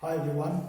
Hi everyone,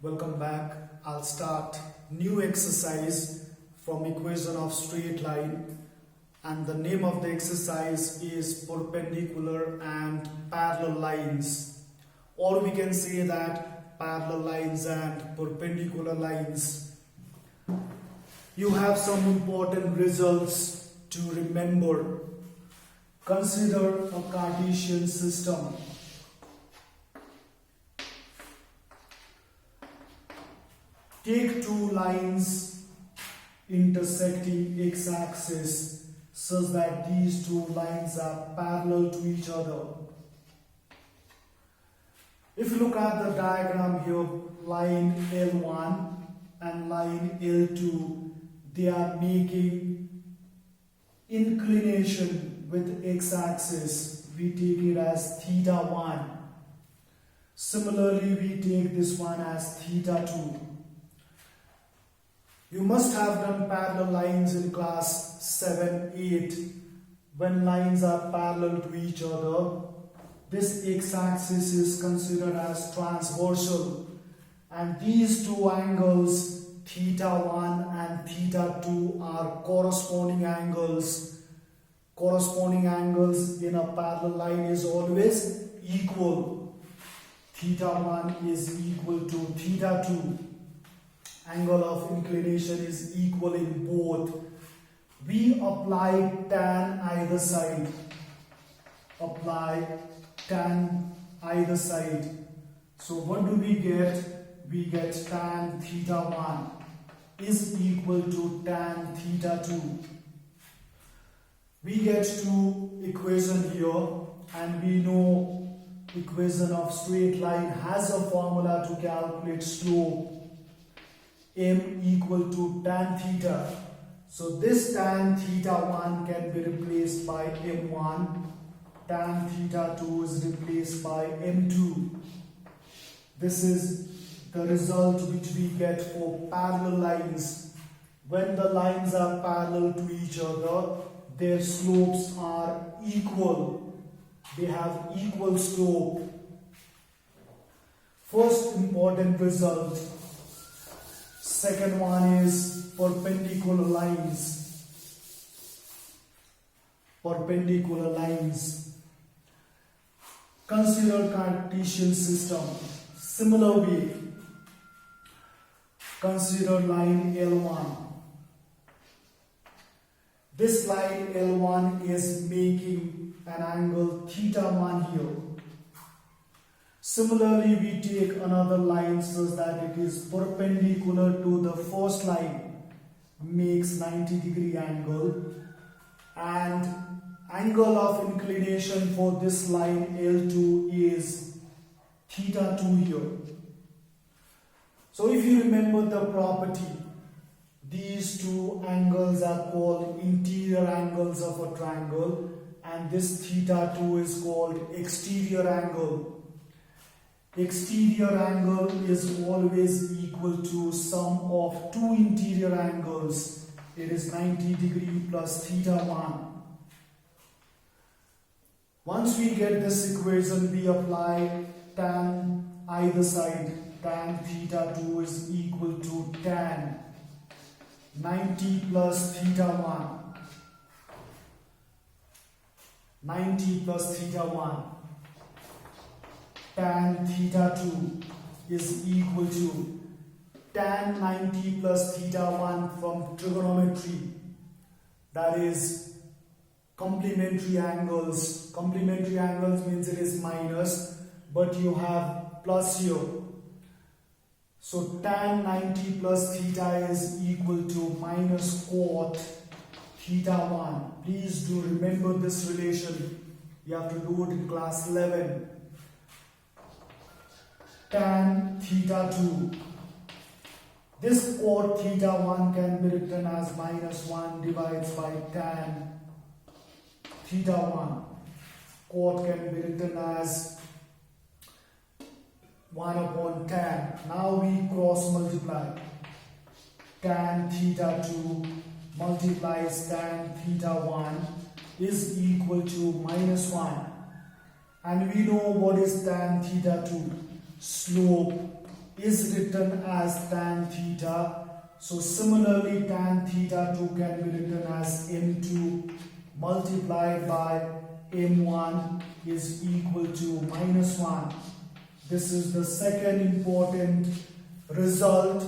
welcome back. I'll start new exercise from equation of straight line, and the name of the exercise is perpendicular and parallel lines, or we can say that parallel lines and perpendicular lines. You have some important results to remember. Consider a Cartesian system. Take two lines intersecting x-axis such that these two lines are parallel to each other. If you look at the diagram here, line L1 and line L2, they are making inclination with x-axis. We take it as θ1. Similarly, we take this one as θ2. You must have done parallel lines in class 7, 8. When lines are parallel to each other, this x-axis is considered as transversal, and these two angles θ1 and θ2 are corresponding angles. Corresponding angles in a parallel line is always equal. θ1 is equal to θ2. Angle of inclination is equal in both. We apply tan either side. Apply tan either side. So what do we get? We get tan θ1 is equal to tan θ2. We get two equation here, and we know equation of straight line has a formula to calculate slope. M equal to tan theta. So this tan θ1 can be replaced by M1. Tan θ2 is replaced by M2. This is the result which we get for parallel lines. When the lines are parallel to each other, their slopes are equal. They have equal slope. First important result. Second one is perpendicular lines. Perpendicular lines. Consider Cartesian system. Similar way. Consider line L1. This line L1 is making an angle θ1 here. Similarly, we take another line such that it is perpendicular to the first line, makes 90-degree angle, and angle of inclination for this line L2 is θ2 here. So if you remember the property, these two angles are called interior angles of a triangle, and this θ2 is called exterior angle. Exterior angle is always equal to sum of two interior angles. It is 90 degree plus θ1. Once we get this equation, we apply tan either side. Tan θ2 is equal to tan 90 plus θ1. 90 plus θ1. Tan θ2 is equal to tan 90 plus θ1 from trigonometry, that is complementary angles. Complementary angles means it is minus, but you have plus here. So tan 90 plus theta is equal to minus cot θ1. Please do remember this relation. You have to do it in class 11. Tan θ2. This cot θ1 can be written as minus 1 divided by tan θ1. Cot can be written as 1 upon tan. Now we cross multiply. Tan θ2 multiplies tan θ1 is equal to minus 1. And we know what is tan θ2. slope is written as tan theta. So similarly tan theta 2 can be written as m2 multiplied by m1 is equal to minus 1. This is the second important result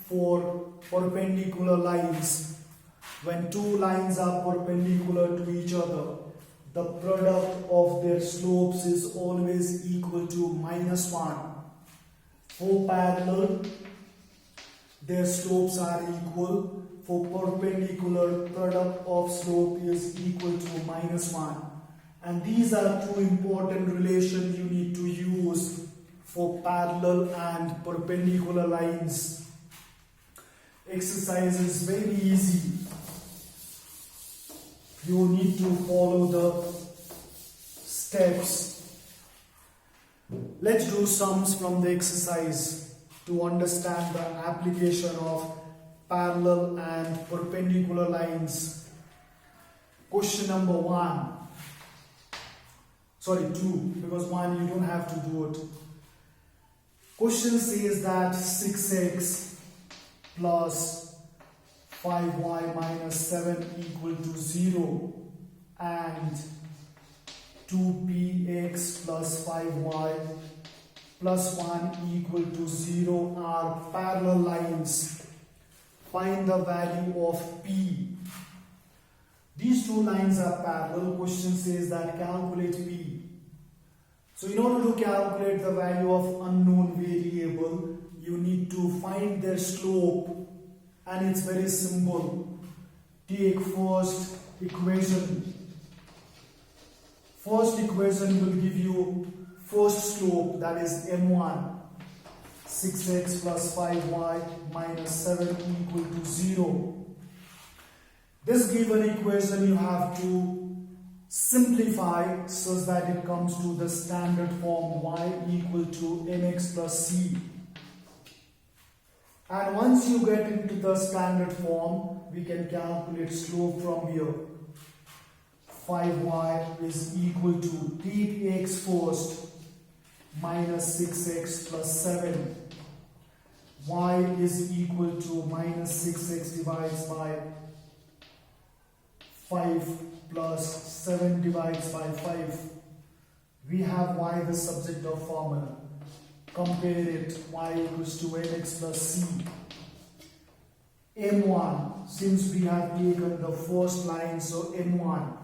for perpendicular lines. When two lines are perpendicular to each other, the product of their slopes is always equal to minus 1. For parallel, their slopes are equal. For perpendicular, product of slope is equal to minus 1. And these are two important relations you need to use for parallel and perpendicular lines. Exercise is very easy. You need to follow the steps. Let's do sums from the exercise to understand the application of parallel and perpendicular lines. Question number 1. Sorry, 2, because 1 you don't have to do it. Question says that 6x plus 5y minus 7 equal to 0 and 2px plus 5y plus 1 equal to 0 are parallel lines. Find the value of p. These two lines are parallel. Question says that calculate p. So in order to calculate the value of unknown variable, you need to find their slope, and it's very simple. Take first equation. First equation will give you first slope, that is m1. 6x plus 5y minus 7 equal to 0. This given equation you have to simplify such that it comes to the standard form y equal to mx plus c. And once you get into the standard form, we can calculate slope from here. 5y is equal to, take x first, minus 6x plus 7. Y is equal to minus 6x divides by 5 plus 7 divides by 5. We have y the subject of formula. Compare it, y equals to mx plus c. m1, since we have taken the first line, so m1.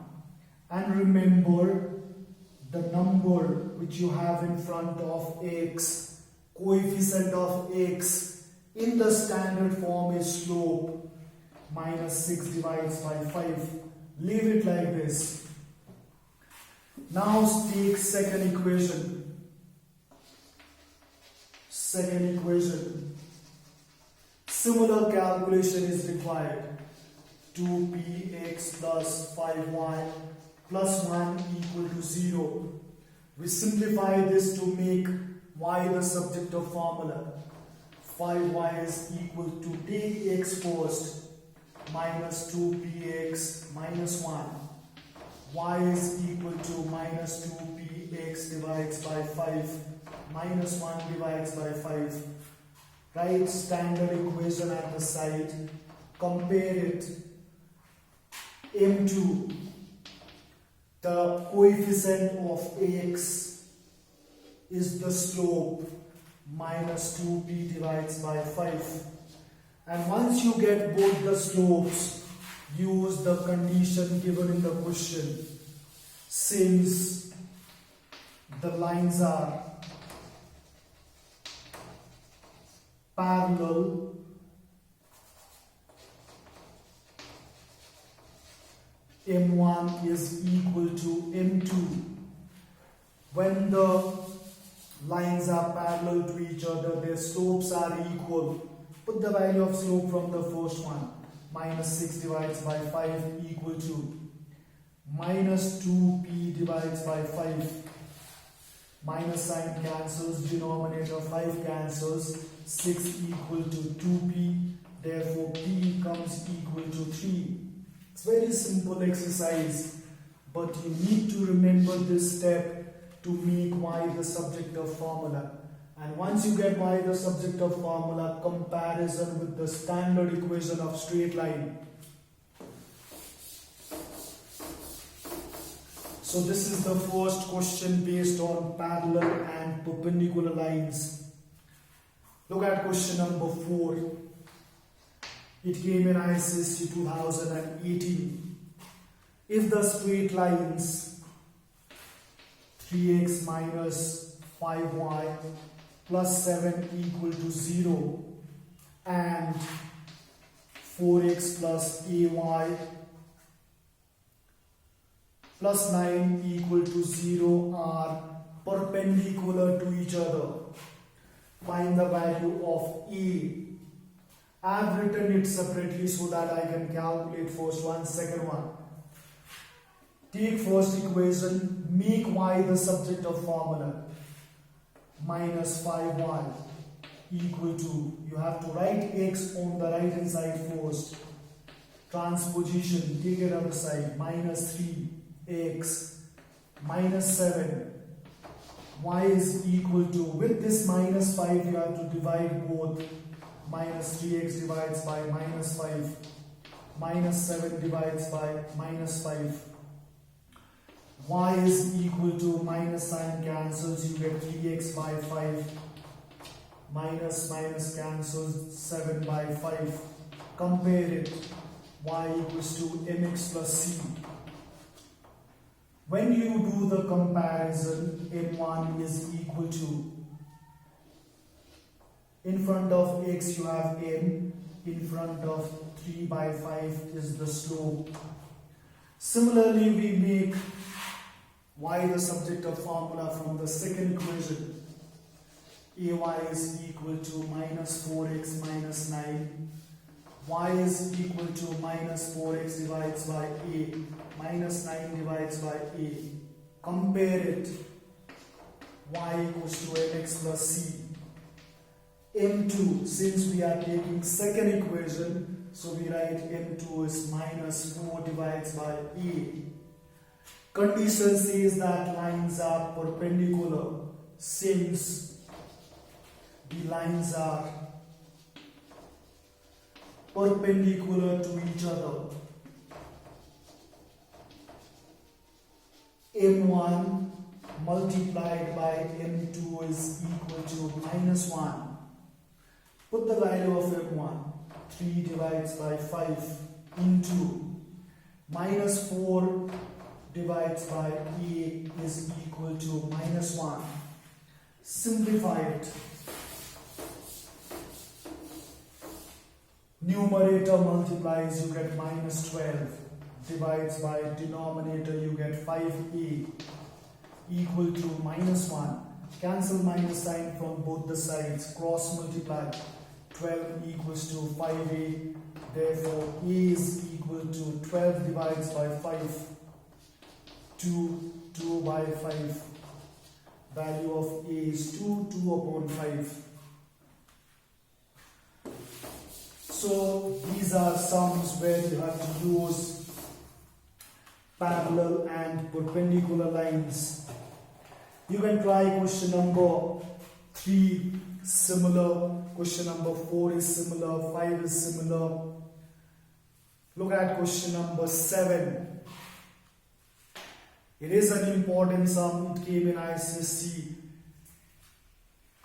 And remember the number which you have in front of x, coefficient of x in the standard form is slope, minus 6 divides by 5. Leave it like this. Now take second equation. Second equation. Similar calculation is required. 2px plus 5y plus 1 equal to 0. We simplify this to make y the subject of formula. 5y is equal to, take x first, minus 2px minus 1. Y is equal to minus 2px divides by 5 minus 1 divides by 5. Write standard equation at the side. Compare it. M2. The coefficient of x is the slope, minus 2p divides by 5. And once you get both the slopes, use the condition given in the question. Since the lines are parallel, m1 is equal to m2. When the lines are parallel to each other, their slopes are equal. Put the value of slope from the first one. Minus 6 divides by 5 equal to minus 2p divides by 5. Minus sign cancels, denominator 5 cancels, 6 equal to 2p, therefore p comes equal to 3. It's very simple exercise, but you need to remember this step to make y the subject of formula. And once you get y the subject of formula, comparison with the standard equation of straight line. So this is the first question based on parallel and perpendicular lines. Look at question number 4. It came in ISSC 2018. If the straight lines 3x minus 5y plus 7 equal to 0 and 4x plus ay plus 9 equal to 0 are perpendicular to each other, find the value of A. I have written it separately so that I can calculate first one, second one. Take first equation, make y the subject of formula. Minus 5y equal to, you have to write x on the right hand side first. Transposition, take it other side, minus 3x minus 7. Y is equal to, with this minus 5 you have to divide both. Minus 3x divides by minus 5. Minus 7 divides by minus 5. Y is equal to, minus sign cancels, you get 3x by 5. Minus minus cancels, 7 by 5. Compare it. Y equals to mx plus c. When you do the comparison, m1 is equal to, in front of x you have m, in front of 3 by 5 is the slope. Similarly, we make y the subject of formula from the second equation. Ay is equal to minus 4x minus 9. Y is equal to minus 4x divides by a, minus 9 divides by a. Compare it. Y equals to mx plus c. M2, since we are taking second equation, so we write M2 is minus 4 divides by A. Condition says that lines are perpendicular since the lines are perpendicular to each other. M1 multiplied by M2 is equal to minus 1. Put the value of M1, 3 divides by 5 into minus 4 divides by A is equal to minus 1. Simplify it. Numerator multiplies, you get minus 12. Divides by denominator, you get 5A equal to minus 1. Cancel minus sign from both the sides. Cross multiply. 12 equals to 5A. Therefore, A is equal to 12 divides by 5. 2 by 5. Value of A is 2 upon 5. So, these are sums where you have to use parallel and perpendicular lines. You can try question number 3 similar, question number 4 is similar, 5 is similar. Look at question number 7. It is an important sum. It came in ISSC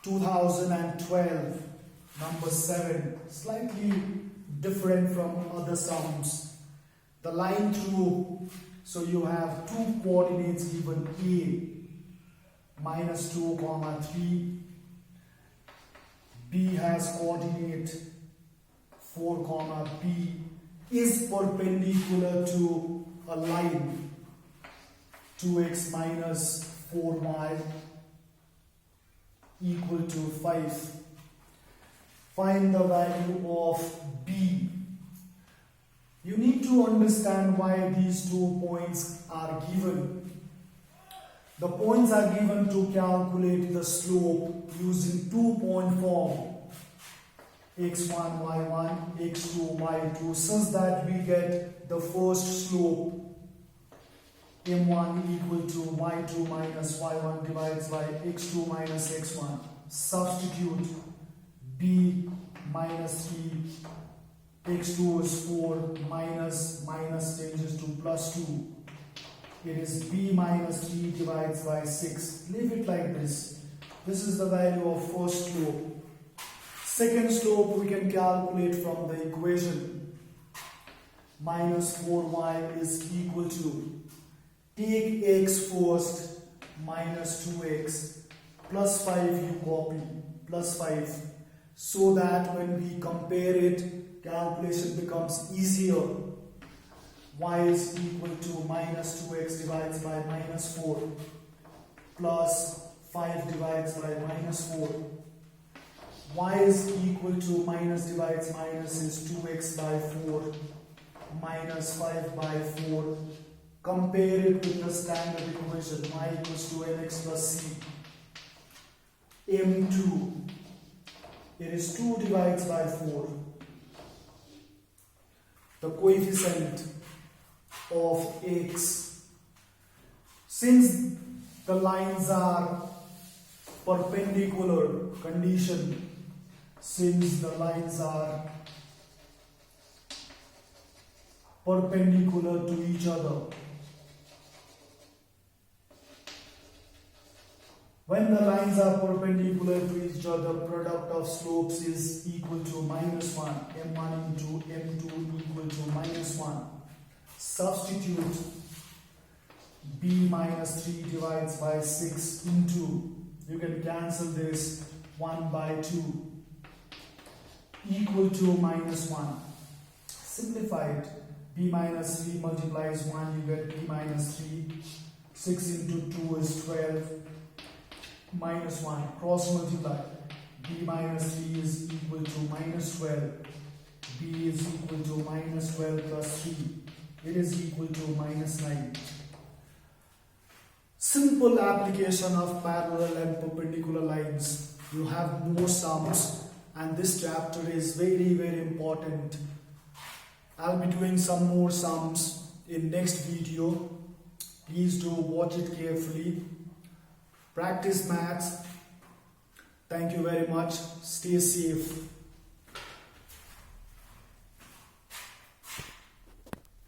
2012. Number 7. Slightly different from other sums. The line through, so you have two coordinates given, A minus 2 comma 3. B has coordinate 4 comma B is perpendicular to a line 2x minus 4y equal to 5. Find the value of B. You need to understand why these 2 points are given. The points are given to calculate the slope using 2-point form. x1, y1, x2, y2, such that we get the first slope m1 equal to y2 minus y1 divides by x2 minus x1. Substitute b minus 3, x2 is 4, minus changes to plus 2. It is b minus 3 divides by 6. Leave it like this. This is the value of first slope. Second slope we can calculate from the equation. Minus 4y is equal to, take x first, minus 2x, plus 5 you copy, plus 5. So that when we compare it, calculation becomes easier. Y is equal to minus 2x divides by minus 4, plus 5 divides by minus 4. Y is equal to minus divides minus is 2x by 4, minus 5 by 4. Compare it with the standard equation, y equals to mx plus c. M2, it is 2 divides by 4. The coefficient of x. Since the lines are perpendicular, condition, since the lines are perpendicular to each other, when the lines are perpendicular to each other, product of slopes is equal to minus 1. M1 into M2 equal to minus 1. Substitute b minus 3 divides by 6 into, you can cancel this, 1 by 2 equal to minus 1. Simplified, b minus 3 multiplies 1, you get b minus 3. 6 into 2 is 12. Minus 1, cross multiply, b minus 3 is equal to minus 12, b is equal to minus 12 plus 3, it is equal to minus 9. Simple application of parallel and perpendicular lines. You have more sums, and this chapter is very, very important. I'll be doing some more sums in next video. Please do watch it carefully. Practice maths. Thank you very much. Stay safe.